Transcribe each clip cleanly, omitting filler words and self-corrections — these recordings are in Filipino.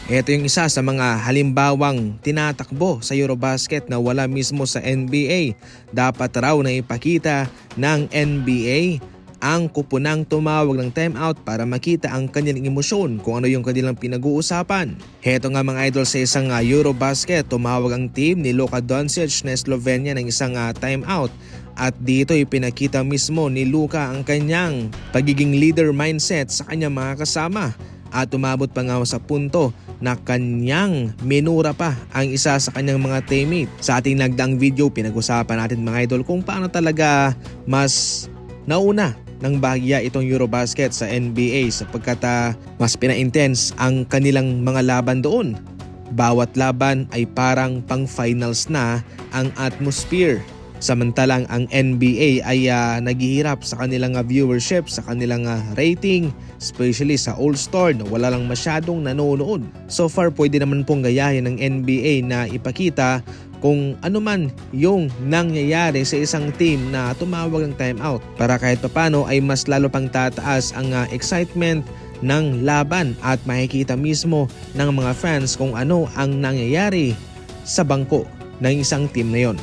Ito yung isa sa mga halimbawang tinatakbo sa Eurobasket na wala mismo sa NBA. Dapat raw na ipakita ng NBA ang kupunang tumawag ng timeout para makita ang kanilang emosyon kung ano yung kanilang pinag-uusapan. Heto nga mga idol, sa isang Eurobasket, tumawag ang team ni Luka Doncic na Slovenia ng isang timeout. At dito ipinakita mismo ni Luka ang kanyang pagiging leader mindset sa kanyang mga kasama. At umabot pa nga sa punto na kanyang minura pa ang isa sa kanyang mga teammate. Sa ating nagdaang video, pinag-usapan natin mga idol kung paano talaga mas nauna ng bahagya itong Eurobasket sa NBA sapagkat mas pina-intense ang kanilang mga laban doon. Bawat laban ay parang pang-finals na ang atmosphere. Samantalang ang NBA ay naghihirap sa kanilang viewership, sa kanilang rating, especially sa All-Star na wala lang masyadong nanonood. So far, pwede naman pong gayahin ng NBA na ipakita kung ano man yung nangyayari sa isang team na tumawag ng timeout para kahit papano ay mas lalo pang tataas ang excitement ng laban at makikita mismo ng mga fans kung ano ang nangyayari sa bangko ng isang team na yon.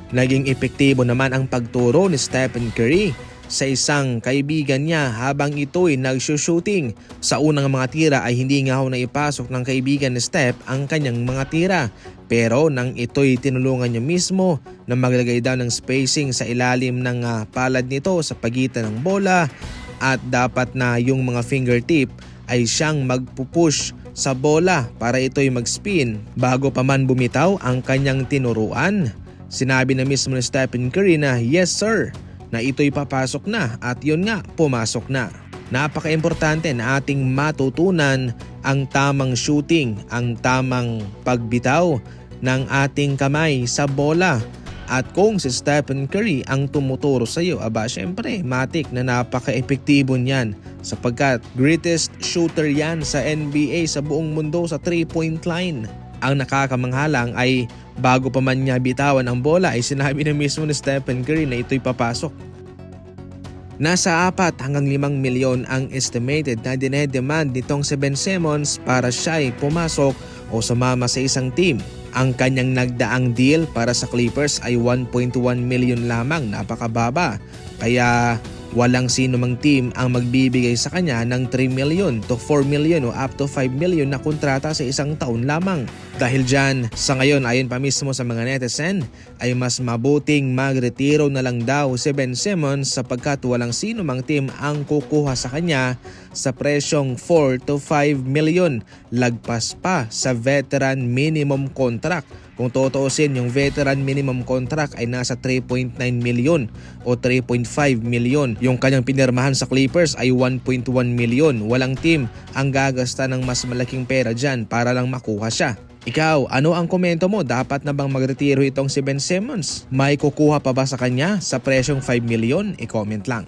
Naging epektibo naman ang pagturo ni Stephen Curry sa isang kaibigan niya habang ito'y nagsushooting. Sa unang mga tira ay hindi nga ho naipasok ng kaibigan ni Steph ang kanyang mga tira. Pero nang ito'y tinulungan niya mismo na maglagay daw ng spacing sa ilalim ng palad nito sa pagitan ng bola at dapat na yung mga fingertip ay siyang magpupush sa bola para ito'y mag-spin bago pa man bumitaw ang kanyang tinuruan. Sinabi na mismo ni Stephen Curry na yes sir, na ito'y papasok na at yun nga, pumasok na. Napaka-importante na ating matutunan ang tamang shooting, ang tamang pagbitaw ng ating kamay sa bola. At kung si Stephen Curry ang tumuturo sa iyo, syempre matik na napaka-epektibo niyan sapagkat greatest shooter yan sa NBA sa buong mundo sa 3-point line. Ang nakakamanghalang ay bago pa man niya bitawan ang bola ay sinabi na mismo ni Stephen Curry na ito'y papasok. Nasa 4 hanggang 5 milyon ang estimated na dinedemand nitong si Ben Simmons para siya'y pumasok o sumama sa isang team. Ang kanyang nagdaang deal para sa Clippers ay 1.1 million lamang, napakababa. Kaya walang sino mang team ang magbibigay sa kanya ng 3 million to 4 million o up to 5 million na kontrata sa isang taon lamang. Dahil dyan, sa ngayon ayon pa mismo sa mga netizen, ay mas mabuting magretiro na lang daw si Ben Simmons sapagkat walang sino mang team ang kukuha sa kanya sa presyong 4 to 5 million. Lagpas pa sa veteran minimum contract. Kung totoosin, yung veteran minimum contract ay nasa 3.9 million o 3.5 million. Yung kanyang pinirmahan sa Clippers ay 1.1 million. Walang team ang gagasta ng mas malaking pera dyan para lang makuha siya. Ikaw, ano ang komento mo? Dapat na bang magretiro itong si Ben Simmons? May kukuha pa ba sa kanya sa presyong 5 million? I-comment lang.